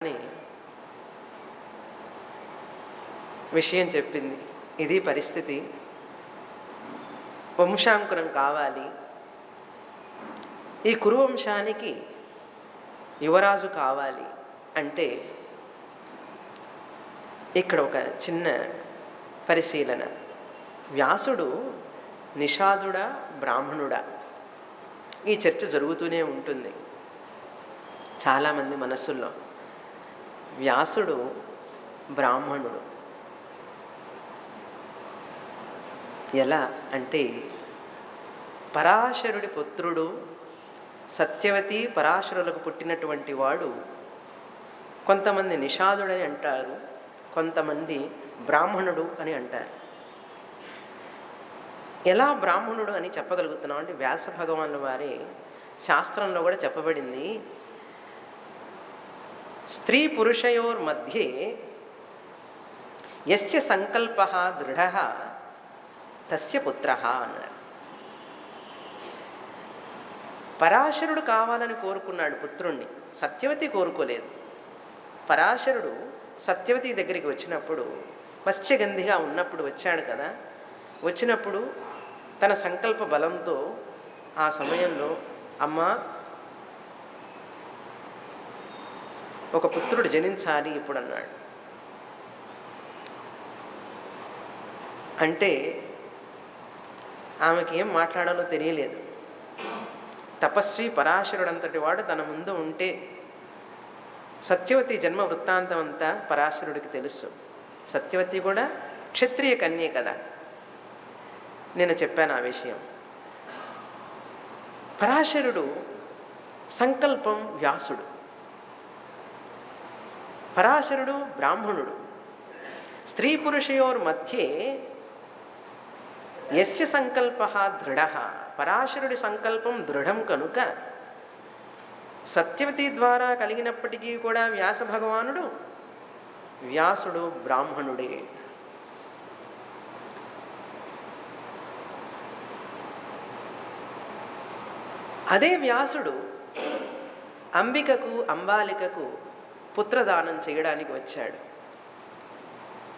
అని విషయం చెప్పింది. ఇది పరిస్థితి. వంశాంకురం కావాలి. ఈ కురువంశానికి యువరాజు కావాలి అంటే ఇక్కడ ఒక చిన్న పరిశీలన. వ్యాసుడు నిషాదుడా బ్రాహ్మణుడా? ఈ చర్చ జరుగుతూనే ఉంటుంది చాలామంది మనస్సుల్లో. వ్యాసుడు బ్రాహ్మణుడు. ఎలా అంటే పరాశరుడి పుత్రుడు, సత్యవతి పరాశరులకు పుట్టినటువంటి వాడు. కొంతమంది నిషాదుడని అంటారు, కొంతమంది బ్రాహ్మణుడు అని అంటారు. ఎలా బ్రాహ్మణుడు అని చెప్పగలుగుతున్నాం అంటే వ్యాస భగవానుల వారి శాస్త్రంలో కూడా చెప్పబడింది. స్త్రీ పురుషయోర్ మధ్యే యస్య సంకల్పః దృఢః తస్య పుత్రః అన్నాడు. పరాశరుడు కావాలని కోరుకున్నాడు పుత్రుణ్ణి, సత్యవతి కోరుకోలేదు. పరాశరుడు సత్యవతి దగ్గరికి వచ్చినప్పుడు మత్స్యగంధిగా ఉన్నప్పుడు వచ్చాడు కదా. వచ్చినప్పుడు తన సంకల్ప బలంతో ఆ సమయంలో అమ్మా ఒక పుత్రుడు జనించాలి ఇప్పుడు అన్నాడు. అంటే ఆమెకి ఏం మాట్లాడాలో తెలియలేదు. తపస్వి పరాశరుడంతటి వాడు తన ముందు ఉంటే సత్యవతి జన్మ వృత్తాంతం అంతా పరాశరుడికి తెలుసు. సత్యవతి కూడా క్షత్రియ కన్యే కదా, నేను చెప్పాను ఆ విషయం. పరాశరుడు సంకల్పం వ్యాసుడు, పరాశరుడు బ్రాహ్మణుడు. స్త్రీ పురుషయోర్ మధ్యే యస్య సంకల్పః దృఢః, పరాశరుడి సంకల్పం దృఢం కనుక సత్యవతి ద్వారా కలిగినప్పటికీ కూడా వ్యాస భగవానుడు, వ్యాసుడు బ్రాహ్మణుడే. అదే వ్యాసుడు అంబికకు అంబాలికకు పుత్రదానం చేయడానికి వచ్చాడు.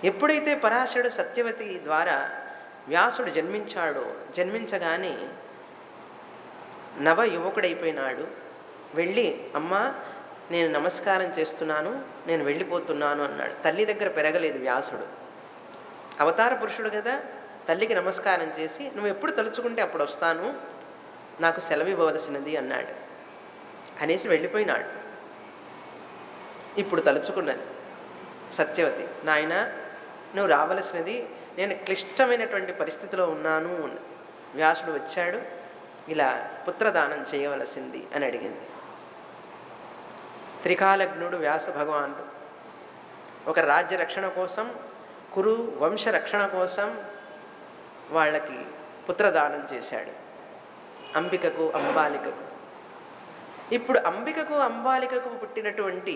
ఎప్పుడైతే పరాశరుడు సత్యవతి ద్వారా వ్యాసుడు జన్మించాడో, జన్మించగానే నవ యువకుడైపోయినాడు. వెళ్ళి అమ్మా నేను నమస్కారం చేస్తున్నాను, నేను వెళ్ళిపోతున్నాను అన్నాడు. తల్లి దగ్గర పెరగలేదు వ్యాసుడు, అవతార పురుషుడు కదా. తల్లికి నమస్కారం చేసి నువ్వు ఎప్పుడు తలుచుకుంటే అప్పుడు వస్తాను, నాకు సెలవు ఇవ్వవలసినది అన్నాడు. అనేసి వెళ్ళిపోయినాడు. ఇప్పుడు తలుచుకున్నది సత్యవతి, నాయన నువ్వు రావలసినది, నేను క్లిష్టమైనటువంటి పరిస్థితిలో ఉన్నాను. వ్యాసుడు వచ్చాడు, ఇలా పుత్రదానం చేయవలసింది అని అడిగింది. త్రికాలజ్ఞుడు వ్యాస భగవానుడు ఒక రాజ్య రక్షణ కోసం, కురు వంశ రక్షణ కోసం వాళ్ళకి పుత్రదానం చేశాడు, అంబికకు అంబాలికకు. ఇప్పుడు అంబికకు అంబాలికకు పుట్టినటువంటి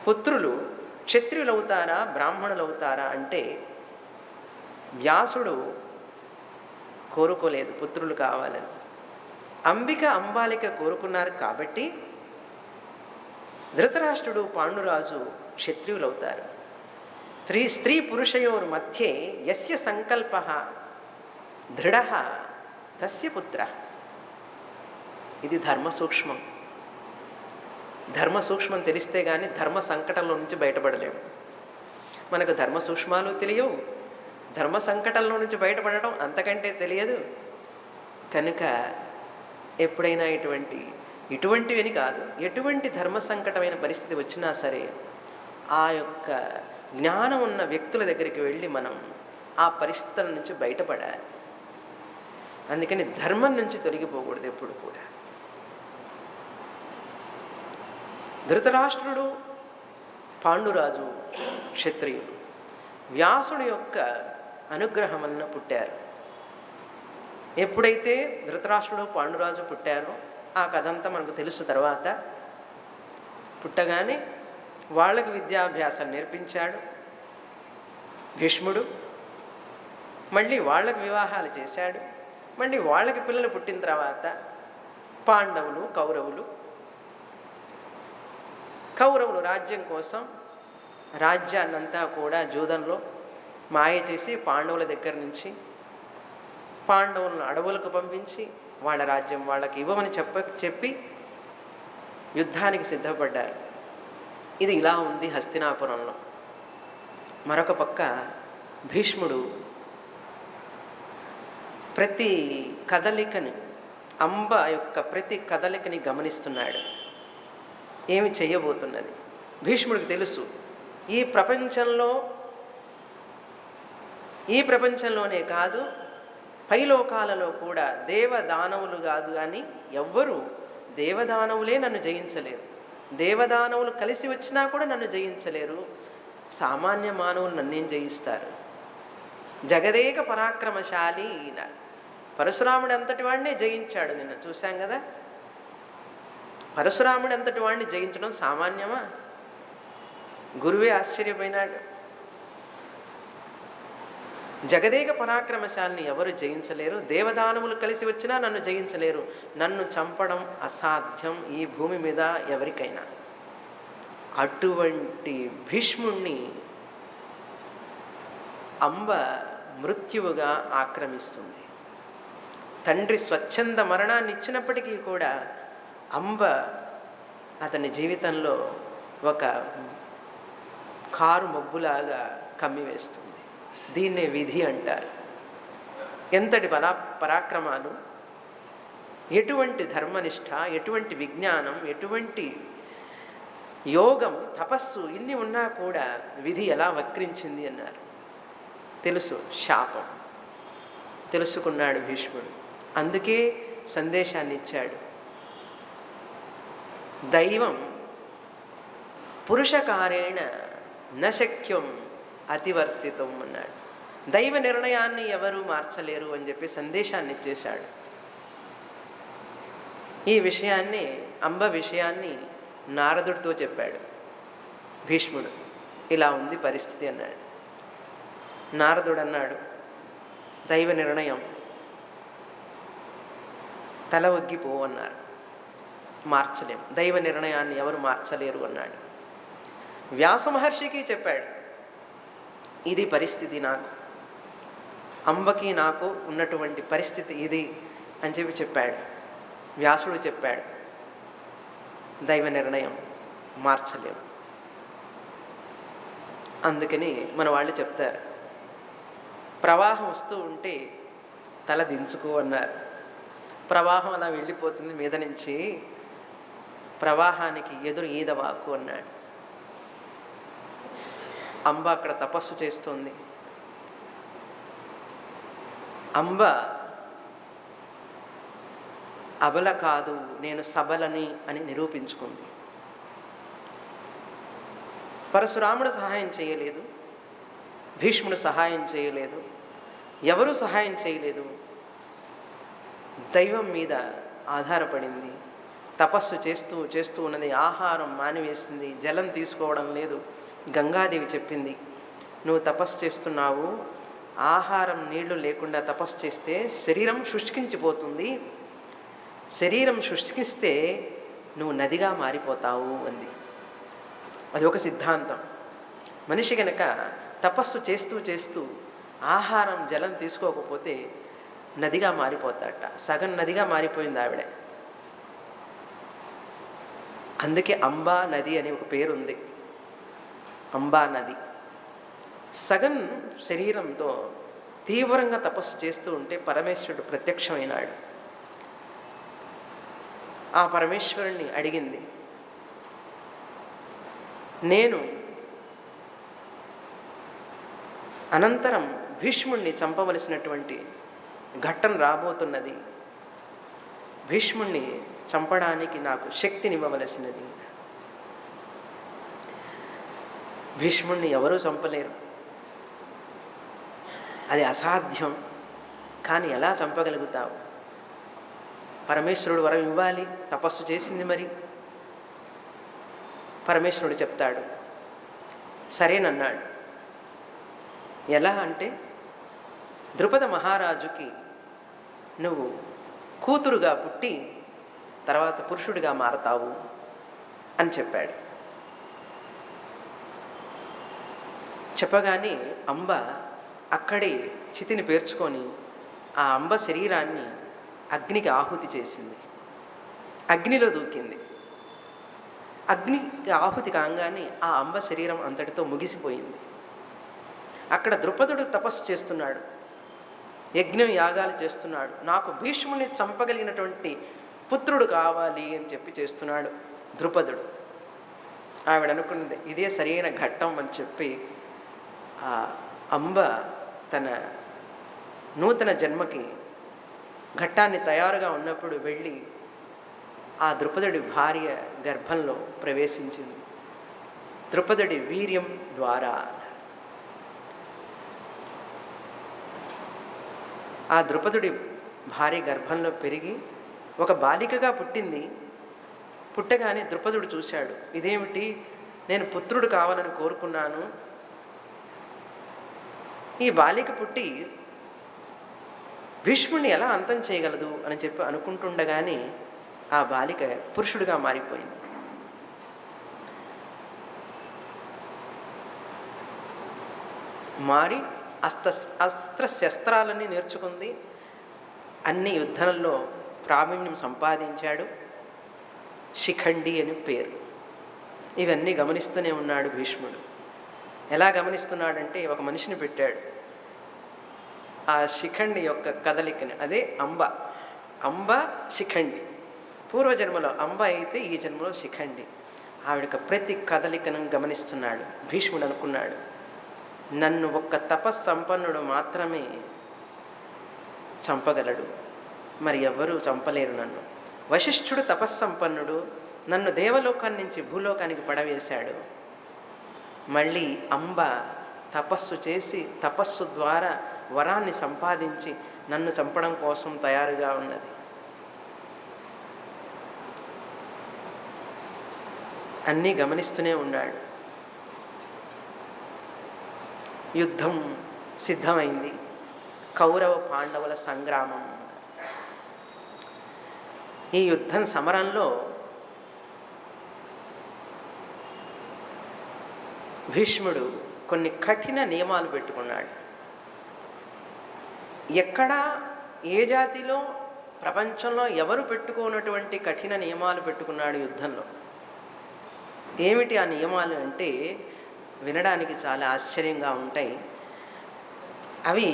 పుత్రులు క్షత్రియులవుతారా బ్రాహ్మణులవుతారా అంటే వ్యాసుడు కోరుకోలేదు పుత్రులు కావాలని. అంబిక అంబాలిక కోరుకున్నారు కాబట్టి ధృతరాష్ట్రుడు పాండురాజు క్షత్రియులవుతారు. స్త్రీ పురుషయోర్ మధ్యే యస్య సంకల్పః దృఢః తస్య పుత్రః. ఇది ధర్మ సూక్ష్మం. ధర్మ సూక్ష్మం తెలిస్తే కానీ ధర్మ సంకటంలో నుంచి బయటపడలేము. మనకు ధర్మ సూక్ష్మాలు తెలియవు, ధర్మ సంకటంలో నుంచి బయటపడటం అంతకంటే తెలియదు. కనుక ఎప్పుడైనా ఇటువంటివని కాదు, ఎటువంటి ధర్మ సంకటమైన పరిస్థితి వచ్చినా సరే ఆ యొక్క జ్ఞానం ఉన్న వ్యక్తుల దగ్గరికి వెళ్ళి మనం ఆ పరిస్థితుల నుంచి బయటపడాలి. అందుకని ధర్మం నుంచి తొలగిపోకూడదు ఎప్పుడు కూడా. ధృతరాష్ట్రుడు పాండురాజు క్షత్రియుడు, వ్యాసుడి యొక్క అనుగ్రహం వలన పుట్టారు. ఎప్పుడైతే ధృతరాష్ట్రుడు పాండురాజు పుట్టారో ఆ కథంతా మనకు తెలుసు. తర్వాత పుట్టగానే వాళ్ళకి విద్యాభ్యాసం నేర్పించాడు భీష్ముడు. మళ్ళీ వాళ్ళకి వివాహాలు చేశాడు. మళ్ళీ వాళ్ళకి పిల్లలు పుట్టిన తర్వాత పాండవులు కౌరవులు కౌరవులు రాజ్యం కోసం రాజ్యాన్నంతా కూడా జూదంలో మాయ చేసి పాండవుల దగ్గర నుంచి పాండవులను అడవులకు పంపించి వాళ్ళ రాజ్యం వాళ్ళకి ఇవ్వమని చెప్పి యుద్ధానికి సిద్ధపడ్డారు. ఇది ఇలా ఉంది హస్తినాపురంలో. మరొక పక్క భీష్ముడు ప్రతి కదలికని, అంబ యొక్క ప్రతి కదలికని గమనిస్తున్నాడు. ఏమి చెయ్యబోతున్నది భీష్ముడికి తెలుసు. ఈ ప్రపంచంలోనే కాదు, పైలోకాలలో కూడా దేవదానవులు కాదు కానీ ఎవ్వరూ, దేవదానవులే నన్ను జయించలేరు. దేవదానవులు కలిసి వచ్చినా కూడా నన్ను జయించలేరు. సామాన్య మానవులు నన్నేం జయిస్తారు? జగదేక పరాక్రమశాలి ఈయన. పరశురాముడు అంతటి వాడినే జయించాడు. నిన్న చూశాం కదా. పరశురాముడు అంతటి వాడిని జయించడం సామాన్యమా? గురువే ఆశ్చర్యపోయినాడు. జగదేక పరాక్రమశాలిని ఎవరు జయించలేరు, దేవదానవులు కలిసి వచ్చినా నన్ను జయించలేరు, నన్ను చంపడం అసాధ్యం ఈ భూమి మీద ఎవరికైనా. అటువంటి భీష్ముణ్ణి అంబ మృత్యువుగా ఆక్రమిస్తుంది. తండ్రి స్వచ్ఛంద మరణాన్ని ఇచ్చినప్పటికీ కూడా అంబ అతని జీవితంలో ఒక కారు మబ్బులాగా కమ్మివేస్తుంది. దీన్నే విధి అంటారు. ఎంతటి పరాక్రమాలు, ఎటువంటి ధర్మనిష్ట, ఎటువంటి విజ్ఞానం, ఎటువంటి యోగం, తపస్సు ఇన్ని ఉన్నా కూడా విధి ఎలా వక్రించింది అన్నారు. తెలుసు, శాపం తెలుసుకున్నాడు భీష్ముడు. అందుకే సందేశాన్ని ఇచ్చాడు. దైవం పురుషకారేణ నశక్యం అతివర్తితం అన్నాడు. దైవ నిర్ణయాన్ని ఎవరూ మార్చలేరు అని చెప్పి సందేశాన్ని ఇచ్చేశాడు. ఈ విషయాన్ని, అంబ విషయాన్ని నారదుడితో చెప్పాడు భీష్ముడు. ఇలా ఉంది పరిస్థితి అన్నాడు. నారదుడు అన్నాడు, దైవ నిర్ణయం, తల ఒగ్గిపో అన్నారు. మార్చలేం, దైవ నిర్ణయాన్ని ఎవరు మార్చలేరు అన్నాడు. వ్యాస మహర్షికి చెప్పాడు, ఇది పరిస్థితి, నాకు అంబకి నాకు ఉన్నటువంటి పరిస్థితి ఇది అని చెప్పాడు. వ్యాసుడు చెప్పాడు, దైవ నిర్ణయం మార్చలేము. అందుకని మన వాళ్ళు చెప్తారు, ప్రవాహం వస్తూ ఉంటే తల దించుకో అన్నారు. ప్రవాహం అలా వెళ్ళిపోతుంది మీద నుంచి, ప్రవాహానికి ఎదురు ఈదవాకు అన్నాడు. అంబ అక్కడ తపస్సు చేస్తుంది. అంబ అబల కాదు, నేను సబలని అని నిరూపించుకుంది. పరశురాముడు సహాయం చేయలేదు, భీష్ముడు సహాయం చేయలేదు, ఎవరూ సహాయం చేయలేదు. దైవం మీద ఆధారపడింది. తపస్సు చేస్తూ చేస్తూ ఉన్నది. ఆహారం మానివేసింది, జలం తీసుకోవడం లేదు. గంగాదేవి చెప్పింది, నువ్వు తపస్సు చేస్తున్నావు, ఆహారం నీళ్లు లేకుండా తపస్సు చేస్తే శరీరం శుష్కించిపోతుంది, శరీరం శుష్కిస్తే నువ్వు నదిగా మారిపోతావు అంది. అది ఒక సిద్ధాంతం. మనిషి కనుక తపస్సు చేస్తూ చేస్తూ ఆహారం జలం తీసుకోకపోతే నదిగా మారిపోతాడట. సగం నదిగా మారిపోయింది ఆవిడ. అందుకే అంబా నది అని ఒక పేరుంది. అంబా నది. సగం శరీరంతో తీవ్రంగా తపస్సు చేస్తూ ఉంటే పరమేశ్వరుడు ప్రత్యక్షమైనాడు. ఆ పరమేశ్వరుణ్ణి అడిగింది, నేను అనంతరం భీష్ముణ్ణి చంపవలసినటువంటి ఘట్టం రాబోతున్నది, భీష్ముణ్ణి చంపడానికి నాకు శక్తినివ్వవలసినది. భీష్ముణ్ణి ఎవరూ చంపలేరు, అది అసాధ్యం. కానీ ఎలా చంపగలుగుతావు? పరమేశ్వరుడు వరం ఇవ్వాలి, తపస్సు చేసింది మరి. పరమేశ్వరుడు చెప్తాడు, సరేనన్నాడు. ఎలా అంటే, ద్రుపద మహారాజుకి నువ్వు కూతురుగా పుట్టి తర్వాత పురుషుడిగా మారతావు అని చెప్పాడు. చెప్పగానే అంబ అక్కడే చితిని పేర్చుకొని ఆ అంబ శరీరాన్ని అగ్నికి ఆహుతి చేసింది. అగ్నిలో దూకింది. అగ్నికి ఆహుతి కాగానే ఆ అంబ శరీరం అంతటితో ముగిసిపోయింది. అక్కడ ద్రుపదుడు తపస్సు చేస్తున్నాడు, యజ్ఞం యాగాలు చేస్తున్నాడు. నాకు భీష్ముని చంపగలిగినటువంటి పుత్రుడు కావాలి అని చెప్పి చేస్తున్నాడు ద్రుపదుడు. ఆవిడ అనుకున్నది ఇదే సరైన ఘట్టం అని చెప్పి ఆ అంబ తన నూతన జన్మకి ఘట్టాన్ని తయారుగా ఉన్నప్పుడు వెళ్ళి ఆ ద్రుపదుడి భార్య గర్భంలో ప్రవేశించింది. ద్రుపదుడి వీర్యం ద్వారా ఆ ద్రుపదుడి భార్య గర్భంలో పెరిగి ఒక బాలికగా పుట్టింది. పుట్టగానే ద్రుపదుడు చూశాడు, ఇదేమిటి, నేను పుత్రుడు కావాలని కోరుకున్నాను, ఈ బాలిక పుట్టి భీష్ముడిని ఎలా అంతం చేయగలదు అని చెప్పి అనుకుంటుండగానే ఆ బాలిక పురుషుడిగా మారిపోయింది. మారి అస్త్రశస్త్రాలన్నీ నేర్చుకుంది. అన్ని యుద్ధాలలో ప్రావీణ్యం సంపాదించాడు. శిఖండి అని పేరు. ఇవన్నీ గమనిస్తూనే ఉన్నాడు భీష్ముడు. ఎలా గమనిస్తున్నాడంటే ఒక మనిషిని పెట్టాడు. ఆ శిఖండి యొక్క కదలికని, అదే అంబ. అంబ శిఖండి. పూర్వజన్మలో అంబ అయితే ఈ జన్మలో శిఖండి. ఆవిడ ప్రతి కదలికను గమనిస్తున్నాడు. భీష్ముడు అనుకున్నాడు, నన్ను ఒక్క తపస్సంపన్నుడు మాత్రమే చంపగలడు, మరి ఎవ్వరూ చంపలేరు నన్ను. వశిష్ఠుడు తపస్సంపన్నుడు, నన్ను దేవలోకాన్ని నుంచి భూలోకానికి పడవేశాడు. మళ్ళీ అంబ తపస్సు చేసి తపస్సు ద్వారా వరాన్ని సంపాదించి నన్ను చంపడం కోసం తయారుగా ఉన్నది. అన్నీ గమనిస్తూనే ఉన్నాడు. యుద్ధం సిద్ధమైంది. కౌరవ పాండవుల సంగ్రామం. ఈ యుద్ధం సమరంలో భీష్ముడు కొన్ని కఠిన నియమాలు పెట్టుకున్నాడు. ఎక్కడా ఏ జాతిలో ప్రపంచంలో ఎవరు పెట్టుకోనటువంటి కఠిన నియమాలు పెట్టుకున్నాడు యుద్ధంలో. ఏమిటి ఆ నియమాలు అంటే వినడానికి చాలా ఆశ్చర్యంగా ఉంటాయి. అవి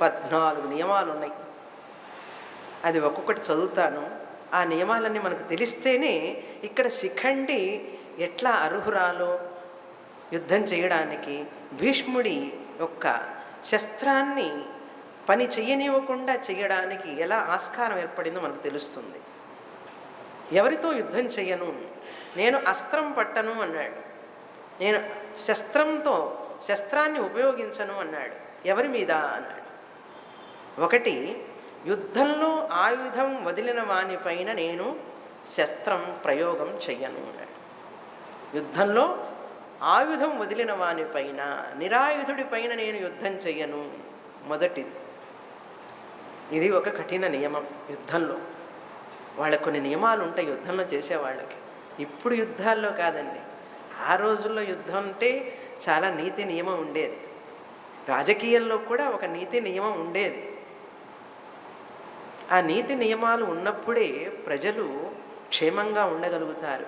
14 నియమాలు ఉన్నాయి. అది ఒక్కొక్కటి చదువుతాను. ఆ నియమాలన్నీ మనకు తెలిస్తేనే ఇక్కడ శిఖండి ఎట్లా అర్హురాలో యుద్ధం చేయడానికి, భీష్ముడి యొక్క శస్త్రాన్ని పని చెయ్యనివ్వకుండా చేయడానికి ఎలా ఆస్కారం ఏర్పడిందో మనకు తెలుస్తుంది. ఎవరితో యుద్ధం చెయ్యను, నేను అస్త్రం పట్టను అన్నాడు. నేను శస్త్రాన్ని ఉపయోగించను అన్నాడు. ఎవరి మీద అన్నాడు. ఒకటి, యుద్ధంలో ఆయుధం వదిలిన వానిపైన నేను శస్త్రం ప్రయోగం చెయ్యను అన్నాడు. యుద్ధంలో ఆయుధం వదిలిన వానిపైన, నిరాయుధుడి పైన నేను యుద్ధం చెయ్యను. మొదటిది. ఇది ఒక కఠిన నియమం యుద్ధంలో. వాళ్ళకు కొన్ని నియమాలు ఉంటాయి యుద్ధంలో చేసేవాళ్ళకి. ఇప్పుడు యుద్ధాల్లో కాదండి, ఆ రోజుల్లో యుద్ధం అంటే చాలా నీతి నియమం ఉండేది. రాజకీయాల్లో కూడా ఒక నీతి నియమం ఉండేది. ఆ నీతి నియమాలు ఉన్నప్పుడే ప్రజలు క్షేమంగా ఉండగలుగుతారు.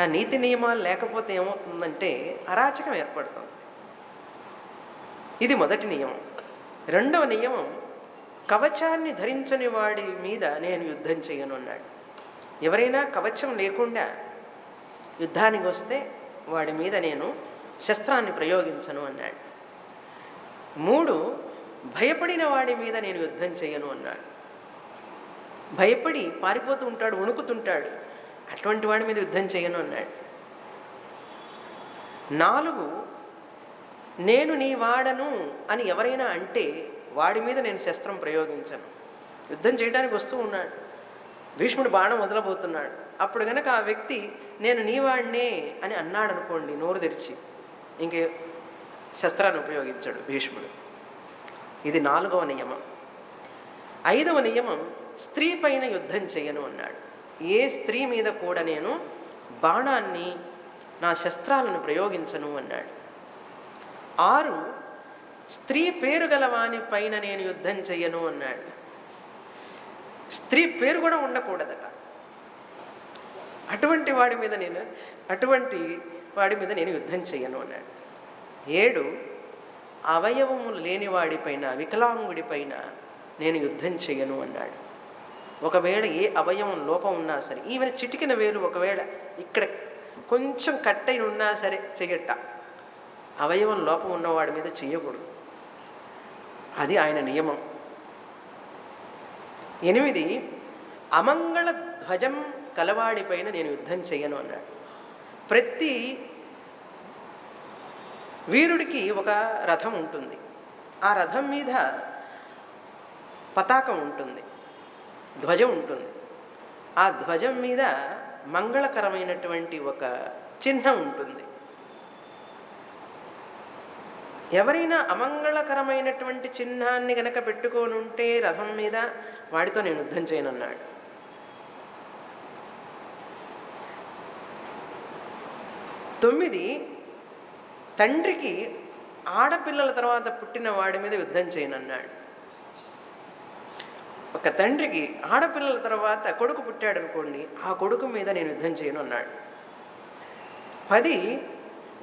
ఆ నీతి నియమాలు లేకపోతే ఏమవుతుందంటే అరాచకం ఏర్పడుతుంది. ఇది మొదటి నియమం. రెండవ నియమం, కవచాన్ని ధరించని వాడి మీద నేను యుద్ధం చేయను అన్నాడు. ఎవరైనా కవచం లేకుండా యుద్ధానికి వస్తే వాడి మీద నేను శస్త్రాన్ని ప్రయోగించను అన్నాడు. 3, భయపడిన వాడి మీద నేను యుద్ధం చేయను అన్నాడు. భయపడి పారిపోతూ ఉంటాడు, వణుకుతుంటాడు, అటువంటి వాడి మీద యుద్ధం చేయను అన్నాడు. 4, నేను నీ వాడను అని ఎవరైనా అంటే వాడి మీద నేను శస్త్రం ప్రయోగించను. యుద్ధం చేయడానికి వస్తూ ఉన్నాడు, భీష్ముడు బాణం వదలబోతున్నాడు. అప్పుడు కనుక ఆ వ్యక్తి నేను నీ వాడినే అని అన్నాడు అనుకోండి, నోరు తెరిచి, ఇంకే శస్త్రాన్ని ఉపయోగించాడు భీష్ముడు. ఇది 4వ నియమం. 5వ నియమం, స్త్రీ పైన యుద్ధం చేయను అన్నాడు. ఏ స్త్రీ మీద కూడా నేను బాణాన్ని, నా శస్త్రాలను ప్రయోగించను అన్నాడు. 6 స్త్రీ పేరు గల వాని పైన నేను యుద్ధం చెయ్యను అన్నాడు. స్త్రీ పేరు కూడా ఉండకూడదట. అటువంటి వాడి మీద నేను యుద్ధం చెయ్యను అన్నాడు. 7 అవయవములు లేనివాడిపైన, వికలాంగుడిపైన నేను యుద్ధం చెయ్యను అన్నాడు. ఒకవేళ ఏ అవయవం లోపం ఉన్నా సరే, ఈవెన్ చిటికిన వేలు ఒకవేళ ఇక్కడ కొంచెం కట్టయి ఉన్నా సరే చెయ్యట, అవయవం లోపం ఉన్నవాడి మీద చెయ్యకూడదు. అది ఆయన నియమం. 8 అమంగళ ధ్వజం కలవాడిపైన నేను యుద్ధం చెయ్యను అన్నాడు. ప్రతి వీరుడికి ఒక రథం ఉంటుంది. ఆ రథం మీద పతాకం ఉంటుంది, ధ్వజం ఉంటుంది. ఆ ధ్వజం మీద మంగళకరమైనటువంటి ఒక చిహ్నం ఉంటుంది. ఎవరైనా అమంగళకరమైనటువంటి చిహ్నాన్ని గనక పెట్టుకొని ఉంటే రథం మీద, వాడితో నేను యుద్ధం చేయనన్నాడు. 9 తండ్రికి ఆడపిల్లల తర్వాత పుట్టిన వాడి మీద యుద్ధం చేయనన్నాడు. ఒక తండ్రికి ఆడపిల్లల తర్వాత కొడుకు పుట్టాడు అనుకోండి, ఆ కొడుకు మీద నేను యుద్ధం చేయను అన్నాడు. 10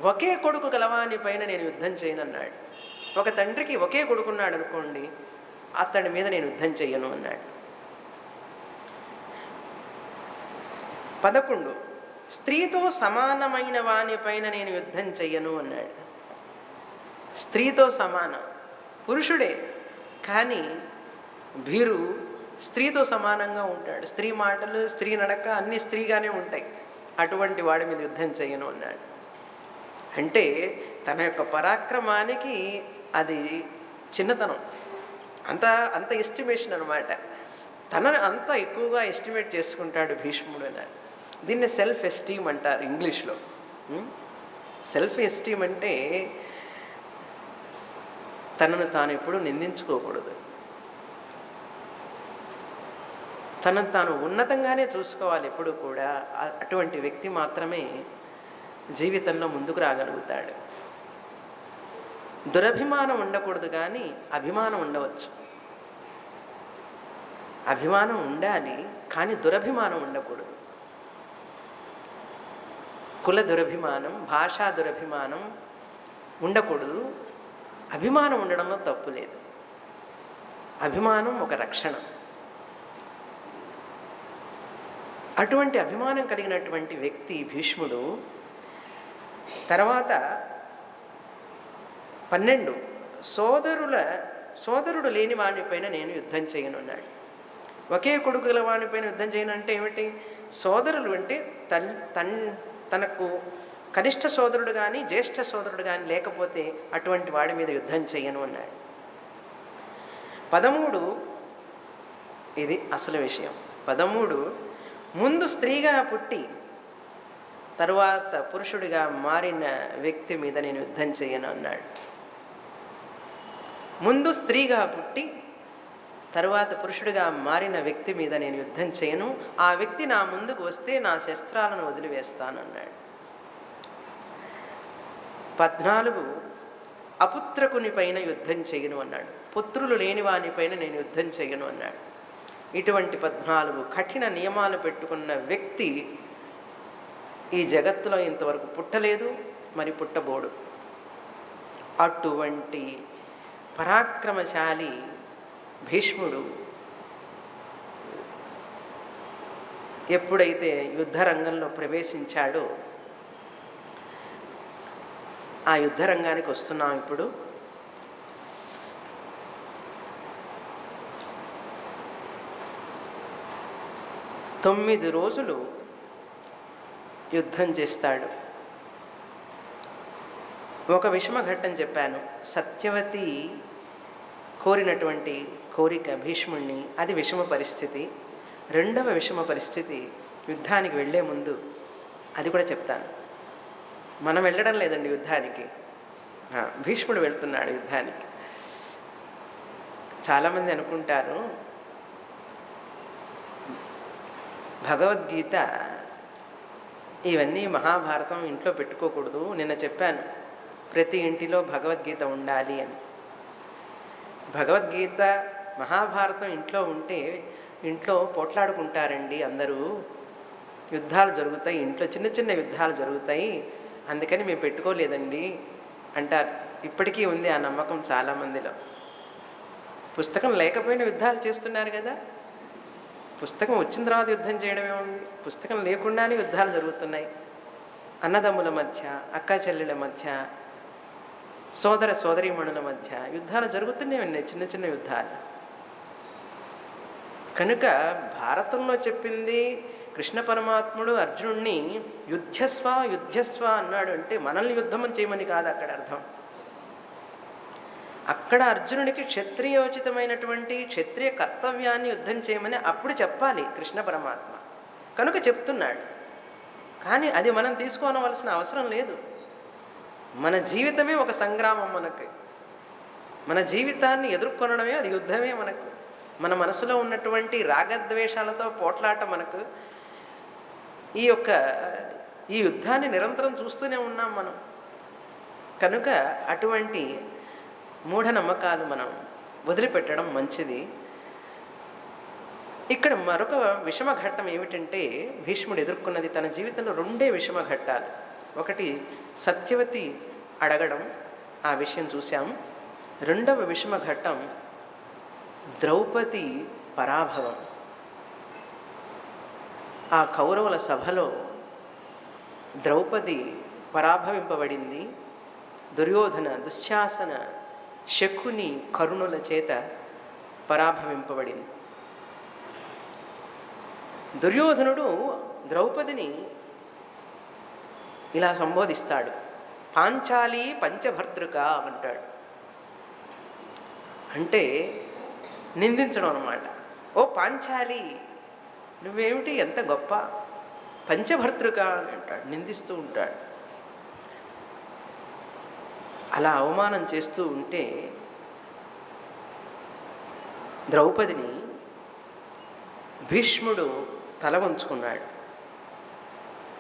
ఒకే కొడుకు గలవాని పైన నేను యుద్ధం చేయను అన్నాడు. ఒక తండ్రికి ఒకే కొడుకున్నాడు అనుకోండి, అతడి మీద నేను యుద్ధం చేయను అన్నాడు. 11 స్త్రీతో సమానమైన వాని పైన నేను యుద్ధం చెయ్యను అన్నాడు. స్త్రీతో సమానం, పురుషుడే కానీ భీరు స్త్రీతో సమానంగా ఉంటాడు. స్త్రీ మాటలు, స్త్రీ నడక అన్నీ స్త్రీగానే ఉంటాయి. అటువంటి వాడి మీద యుద్ధం చెయ్యను అన్నాడు. అంటే తన యొక్క పరాక్రమానికి అది చిన్నతనం, అంత ఎస్టిమేషన్ అనమాట. తనను అంత ఎక్కువగా ఎస్టిమేట్ చేసుకుంటాడు భీష్ముడు అన్నాడు. దీన్ని సెల్ఫ్ ఎస్టీమ్ అంటారు ఇంగ్లీష్లో. సెల్ఫ్ ఎస్టీమ్ అంటే తనను తాను ఎప్పుడూ నిందించుకోకూడదు, తనను తాను ఉన్నతంగానే చూసుకోవాలి ఎప్పుడు కూడా. అటువంటి వ్యక్తి మాత్రమే జీవితంలో ముందుకు రాగలుగుతాడు. దురభిమానం ఉండకూడదు, కానీ అభిమానం ఉండవచ్చు. అభిమానం ఉండాలి, కానీ దురభిమానం ఉండకూడదు. కుల దురభిమానం, భాషా దురభిమానం ఉండకూడదు. అభిమానం ఉండడంలో తప్పు లేదు. అభిమానం ఒక రక్షణ. అటువంటి అభిమానం కలిగినటువంటి వ్యక్తి భీష్ముడు. తర్వాత 12 సోదరుడు లేని వానిపైన నేను యుద్ధం చేయను అన్నాడు. ఒకే కొడుకు గల వానిపైన యుద్ధం చేయను అంటే ఏమిటి? సోదరులు అంటే తనకు కనిష్ట సోదరుడు కానీ జ్యేష్ఠ సోదరుడు కానీ లేకపోతే అటువంటి వాడి మీద యుద్ధం చేయను అన్నాడు. 13 ఇది అసలు విషయం. 13 ముందు స్త్రీగా పుట్టి తరువాత పురుషుడిగా మారిన వ్యక్తి మీద నేను యుద్ధం చేయను అన్నాడు. ముందు స్త్రీగా పుట్టి తరువాత పురుషుడిగా మారిన వ్యక్తి మీద నేను యుద్ధం చేయను. ఆ వ్యక్తి నా ముందుకు వస్తే నా శస్త్రాలను వదిలివేస్తాను అన్నాడు. 14 అపుత్రకుని పైన యుద్ధం చేయను అన్నాడు. పుత్రులు లేని వానిపైన నేను యుద్ధం చేయను అన్నాడు. ఇటువంటి 14 కఠిన నియమాలు పెట్టుకున్న వ్యక్తి ఈ జగత్తులో ఇంతవరకు పుట్టలేదు, మరి పుట్టబోడు. అటువంటి పరాక్రమశాలి భీష్ముడు ఎప్పుడైతే యుద్ధరంగంలో ప్రవేశించాడో, ఆ యుద్ధరంగానికి వస్తున్నాం ఇప్పుడు. తొమ్మిది రోజులు యుద్ధం చేస్తాడు. ఒక విషమఘట్టం చెప్పాను. సత్యవతి కోరినటువంటి కోరిక భీష్ముణ్ణి, అది విషమ పరిస్థితి. రెండవ విషమ పరిస్థితి యుద్ధానికి వెళ్ళే ముందు, అది కూడా చెప్తాను. మనం వెళ్ళడం లేదండి యుద్ధానికి, భీష్ముడు వెళ్తున్నాడు యుద్ధానికి. చాలామంది అనుకుంటారు భగవద్గీత ఇవన్నీ మహాభారతం ఇంట్లో పెట్టుకోకూడదు. నిన్న చెప్పాను, ప్రతి ఇంటిలో భగవద్గీత ఉండాలి అని. భగవద్గీత మహాభారతం ఇంట్లో ఉంటే ఇంట్లో పోట్లాడుకుంటారండి అందరూ, యుద్ధాలు జరుగుతాయి, ఇంట్లో చిన్న చిన్న యుద్ధాలు జరుగుతాయి, అందుకని మేము పెట్టుకోలేదండి అంటారు. ఇప్పటికీ ఉంది ఆ నమ్మకం చాలామందిలో. పుస్తకం లేకపోయినా యుద్ధాలు చేస్తున్నారు కదా. పుస్తకం వచ్చిన తర్వాత యుద్ధం చేయడమే ఉంది, పుస్తకం లేకుండానే యుద్ధాలు జరుగుతున్నాయి. అన్నదమ్ముల మధ్య, అక్క చెల్లెళ్ళ మధ్య, సోదర సోదరీమణుల మధ్య యుద్ధాలు జరుగుతూనే ఉన్నాయి, చిన్న చిన్న యుద్ధాలు. కనుక భారతంలో చెప్పింది కృష్ణ పరమాత్ముడు అర్జునుడిని యుద్ధస్వ యుద్ధస్వ అన్నాడు అంటే మనల్ని యుద్ధం చేయమని కాదు అక్కడ అర్థం. అక్కడ అర్జునుడికి క్షత్రియోచితమైనటువంటి క్షత్రియ కర్తవ్యాన్ని యుద్ధం చేయమని అప్పుడు చెప్పాలి కృష్ణ పరమాత్మ, కనుక చెప్తున్నాడు. కానీ అది మనం తీసుకోనవలసిన అవసరం లేదు. మన జీవితమే ఒక సంగ్రామం. మనకి మన జీవితాన్ని ఎదుర్కొనడమే అది యుద్ధమే. మనకు మన మనసులో ఉన్నటువంటి రాగద్వేషాలతో పోట్లాట మనకు ఈ యుద్ధాన్ని నిరంతరం చూస్తూనే ఉన్నాం మనం. కనుక అటువంటి మూఢనమ్మకాలు మనం వదిలిపెట్టడం మంచిది. ఇక్కడ మరొక విషమఘట్టం ఏమిటంటే భీష్ముడు ఎదుర్కొన్నది తన జీవితంలో రెండే విషమఘట్టాలు. ఒకటి సత్యవతి అడగడం, ఆ విషయం చూసాం. రెండవ విషమఘట్టం ద్రౌపది పరాభవం. ఆ కౌరవుల సభలో ద్రౌపది పరాభవింపబడింది. దుర్యోధన, దుశ్శాసన, శకుని, కరుణుల చేత పరాభవింపబడింది. దుర్యోధనుడు ద్రౌపదిని ఇలా సంబోధిస్తాడు, పాంచాలి పంచభర్తృక అంటాడు. అంటే నిందించడం అన్నమాట. ఓ పాంచాలి, నువ్వేమిటి ఎంత గొప్ప, పంచభర్తృక అని అంటాడు, నిందిస్తూ ఉంటాడు. అలా అవమానం చేస్తూ ఉంటే ద్రౌపదిని భీష్ముడు తల వంచుకున్నాడు.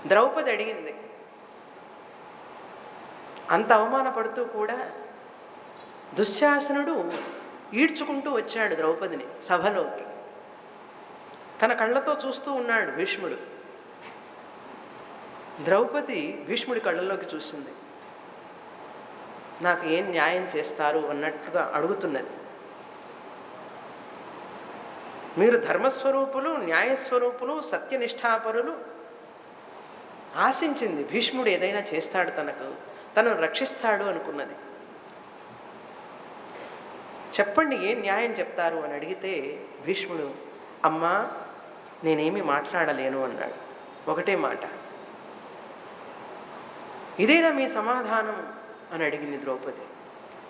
ద్రౌపది అడిగింది, అంత అవమానపడుతూ కూడా దుశ్శాసనుడు ఈడ్చుకుంటూ వచ్చాడు ద్రౌపదిని సభలోకి. తన కళ్ళతో చూస్తూ ఉన్నాడు భీష్ముడు. ద్రౌపది భీష్ముడి కళ్ళల్లోకి చూసింది. నాకు ఏం న్యాయం చేస్తారు అన్నట్టుగా అడుగుతున్నది. మీరు ధర్మస్వరూపులు, న్యాయస్వరూపులు, సత్యనిష్ఠాపరులు. ఆశించింది భీష్ముడు ఏదైనా చేస్తాడు, తనను రక్షిస్తాడు అనుకున్నది. చెప్పండి ఏం న్యాయం చెప్తారు అని అడిగితే భీష్ముడు, అమ్మా నేనేమి మాట్లాడలేను అన్నాడు. ఒకటే మాట, ఇదేనా మీ సమాధానం అని అడిగింది ద్రౌపది.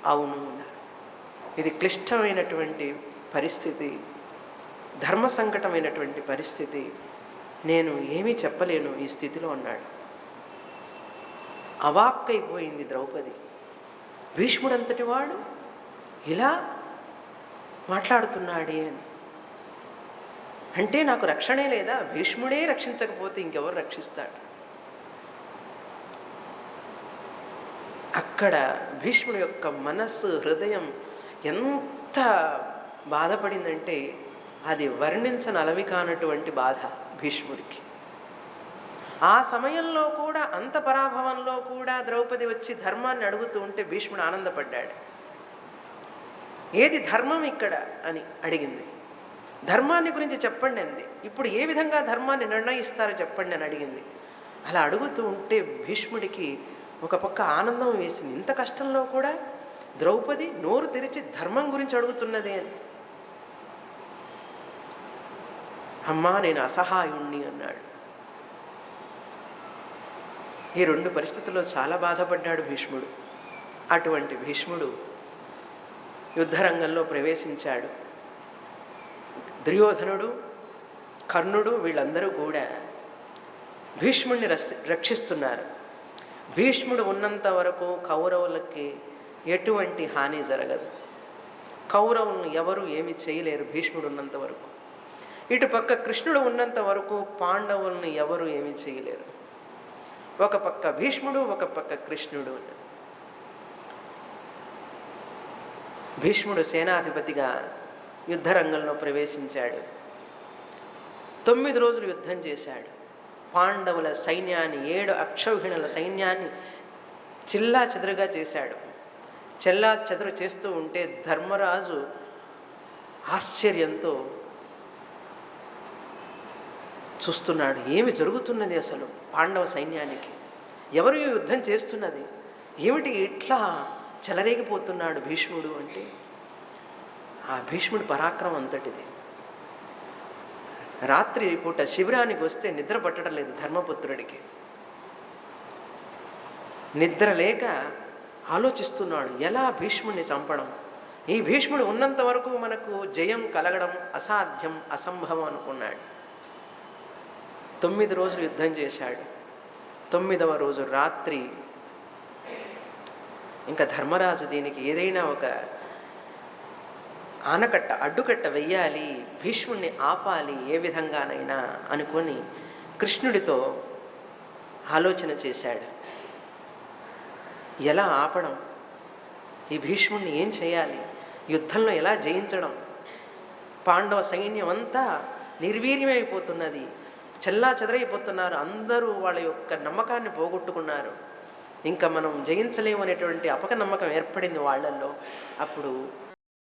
అవును అన్నారు. ఇది క్లిష్టమైనటువంటి పరిస్థితి, ధర్మ సంకటమైనటువంటి పరిస్థితి, నేను ఏమీ చెప్పలేను ఈ స్థితిలో అన్నాడు. అవాక్కైపోయింది ద్రౌపది. భీష్ముడంతటి వాడు ఇలా మాట్లాడుతున్నాడే అని. అంటే నాకు రక్షణే లేదా? భీష్ముడే రక్షించకపోతే ఇంకెవరు రక్షిస్తాడు? అక్కడ భీష్ముడి యొక్క మనస్సు, హృదయం ఎంత బాధపడిందంటే అది వర్ణించనలవి కానటువంటి బాధ భీష్ముడికి. ఆ సమయంలో కూడా, అంత పరాభవంలో కూడా ద్రౌపది వచ్చి ధర్మాన్ని అడుగుతూ ఉంటే భీష్ముడు ఆనందపడ్డాడు. ఏది ధర్మం ఇక్కడ అని అడిగింది. ధర్మాన్ని గురించి చెప్పండి అంది. ఇప్పుడు ఏ విధంగా ధర్మాన్ని నిర్ణయిస్తారో చెప్పండి అని అడిగింది. అలా అడుగుతూ ఉంటే భీష్ముడికి ఒక పక్క ఆనందం వేసింది. ఇంత కష్టంలో కూడా ద్రౌపది నోరు తెరిచి ధర్మం గురించి అడుగుతున్నది అని. అమ్మా నేను అసహాయుణ్ణి అన్నాడు. ఈ రెండు పరిస్థితుల్లో చాలా బాధపడ్డాడు భీష్ముడు. అటువంటి భీష్ముడు యుద్ధరంగంలో ప్రవేశించాడు. దుర్యోధనుడు, కర్ణుడు వీళ్ళందరూ కూడా భీష్ముడిని రక్షిస్తున్నారు. భీష్ముడు ఉన్నంత వరకు కౌరవులకి ఎటువంటి హాని జరగదు. కౌరవులను ఎవరు ఏమి చేయలేరు భీష్ముడు ఉన్నంత వరకు. ఇటుపక్క కృష్ణుడు ఉన్నంత వరకు పాండవులను ఎవరు ఏమి చేయలేరు. ఒక పక్క భీష్ముడు, ఒక పక్క కృష్ణుడు. భీష్ముడు సేనాధిపతిగా యుద్ధరంగంలో ప్రవేశించాడు. 9 రోజులు యుద్ధం చేశాడు. పాండవుల సైన్యాన్ని, 7 అక్షౌహిణుల సైన్యాన్ని చిల్లా చెదురుగా చేశాడు. చెల్లా చెదురు చేస్తూ ఉంటే ధర్మరాజు ఆశ్చర్యంతో చూస్తున్నాడు. ఏమి జరుగుతున్నది అసలు పాండవ సైన్యానికి? ఎవరు ఈ యుద్ధం చేస్తున్నది? ఏమిటి ఇట్లా చెలరేగిపోతున్నాడు భీష్ముడు అంటే? ఆ భీష్ముడి పరాక్రమం అంతటిది. రాత్రి పూట శిబిరానికి వస్తే నిద్ర పట్టడం లేదు ధర్మపుత్రుడికి. నిద్ర లేక ఆలోచిస్తున్నాడు, ఎలా భీష్ముడిని చంపడం? ఈ భీష్ముడు ఉన్నంత వరకు మనకు జయం కలగడం అసాధ్యం, అసంభవం అనుకున్నాడు. 9 రోజులు యుద్ధం చేశాడు. 9వ రోజు రాత్రి ఇంకా ధర్మరాజు దీనికి ఏదైనా ఒక ఆనకట్ట, అడ్డుకట్ట వెయ్యాలి, భీష్ముడిని ఆపాలి ఏ విధంగానైనా అనుకొని కృష్ణుడితో ఆలోచన చేశాడు. ఎలా ఆపడం? ఈ భీష్ముడిని ఏం చేయాలి? యుద్ధంలో ఎలా జయించడం? పాండవ సైన్యం అంతా నిర్వీర్యమైపోతున్నది, చెల్లా చెదరైపోతున్నారు. అందరూ వాళ్ళ యొక్క నమ్మకాన్ని పోగొట్టుకున్నారు. ఇంకా మనం జయించలేము అనేటువంటి అపక నమ్మకం ఏర్పడింది వాళ్ళల్లో. అప్పుడు